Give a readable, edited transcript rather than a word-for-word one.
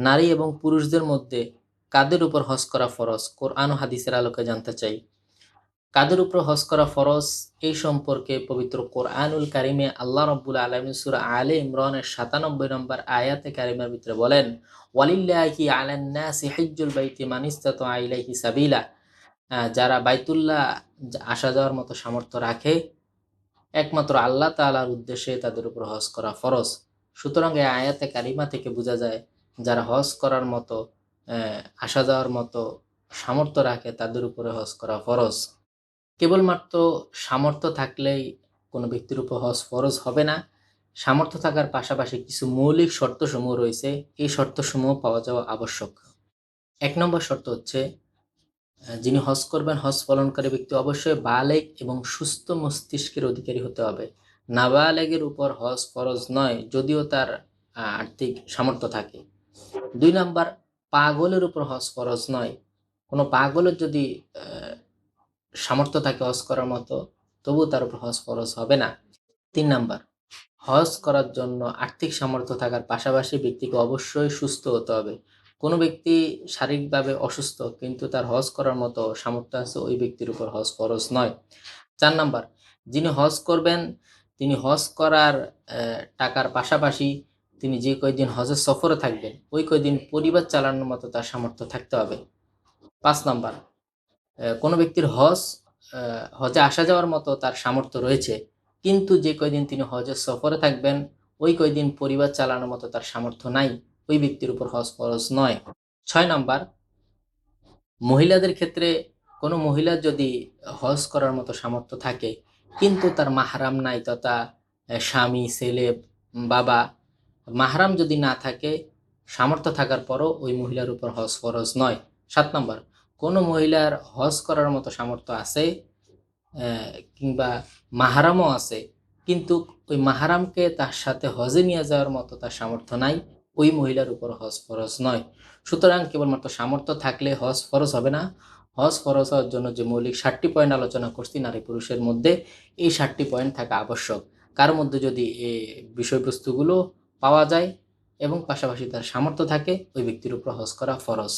নারী এবং পুরুষদের মধ্যে কাদের উপর হজ করা ফরজ? কোরআন ও হাদিসের আলোকে জানতে চাই। কাদের উপর হজ করা ফরজ এই সম্পর্কে পবিত্র কোরআনুল কারিমে আল্লাহ রাব্বুল আলামিন সূরা আলে ইমরানের ৯৭ নম্বর আয়াতে কারিমার ভিতরে বলেন, ওয়ালিল্লাহি আলান নাসি হিজ্জুল বাইতি মান ইসতাতা ইলাইহি সাবিলা। যারা বাইতুল্লাহ আসা যাওয়ার মতো সামর্থ্য রাখে, একমাত্র আল্লাহ তাআলার উদ্দেশ্যে তাদের উপর হজ করা ফরজ। সুতরাং এই আয়াতে কারিমা থেকে বোঝা যায়, যারা হজ করার মতো আসা যাওয়ার মতো সামর্থ্য রাখে তাদের উপরে হজ করা ফরজ। কেবলমাত্র সামর্থ্য থাকলেই কোনো ব্যক্তির উপর হজ ফরজ হবে না। সামর্থ্য থাকার পাশাপাশি কিছু মৌলিক শর্তসমূহ রয়েছে, এই শর্তসমূহ পাওয়া যাওয়া আবশ্যক। ১ নম্বর শর্ত হচ্ছে, যিনি হজ করবেন, হজ পালনকারী ব্যক্তি অবশ্যই বালেগ এবং সুস্থ মস্তিষ্কের অধিকারী হতে হবে। নাবালেগের উপর হজ ফরজ নয়, যদিও তার আর্থিক সামর্থ্য থাকে। ২ নাম্বার, পাগলের উপর হজ ফরজ নয়। কোনো পাগলের যদি সামর্থ্য থাকে হজ করার মতো, তবুও তার উপর হজ ফরজ হবে না। ৩ নাম্বার, হজ করার জন্য আর্থিক সামর্থ্য থাকার পাশাপাশি ব্যক্তিকে অবশ্যই সুস্থ হতে হবে। কোনো ব্যক্তি শারীরিকভাবে অসুস্থ কিন্তু তার হজ করার মতো সামর্থ্য আছে, ওই ব্যক্তির উপর হজ ফরজ নয়। ৪ নাম্বার, যিনি হজ করবেন তিনি হজ করার টাকার পাশাপাশি তিনি যে কয়দিন হজের সফরে থাকবেন, ওই কয়দিন পরিবার চালানোর মতো তার সামর্থ্য থাকতে হবে। ৫ নাম্বার, কোনো ব্যক্তির হজে আসা যাওয়ার মতো তার সামর্থ্য রয়েছে, কিন্তু যে কয়দিন তিনি হজের সফরে থাকবেন ওই কয়দিন পরিবার চালানোর মতো তার সামর্থ্য নাই, ওই ব্যক্তির উপর হজ ফরজ নয়। ৬ নাম্বার, মহিলাদের ক্ষেত্রে কোনো মহিলার যদি হজ করার মতো সামর্থ্য থাকে কিন্তু তার মাহরাম নাই, তথা স্বামী, ছেলে, বাবা, মাহরাম যদি না থাকে, সামর্থ্য থাকার পরও ওই মহিলার উপর হজ ফরজ নয়। ৭ নম্বর, কোনো মহিলার হজ করার মতো সামর্থ্য আছে কিংবা মাহরামও আছে, কিন্তু ওই মাহরামকে তার সাথে হজে নিয়ে যাওয়ার মতো তার সামর্থ্য নাই, ওই মহিলার উপর হজ ফরজ নয়। সুতরাং কেবলমাত্র সামর্থ্য থাকলে হজ ফরজ হবে না। হজ ফরজ হওয়ার জন্য যে মৌলিক ৭টি পয়েন্ট আলোচনা করছি নারী পুরুষের মধ্যে, এই ৭টি পয়েন্ট থাকা আবশ্যক। কার মধ্যে যদি এই বিষয়বস্তুগুলো পাওয়া যায় এবং পাশাপাশি তার সামর্থ্য থাকে, ওই ব্যক্তির উপর হজ করা ফরজ।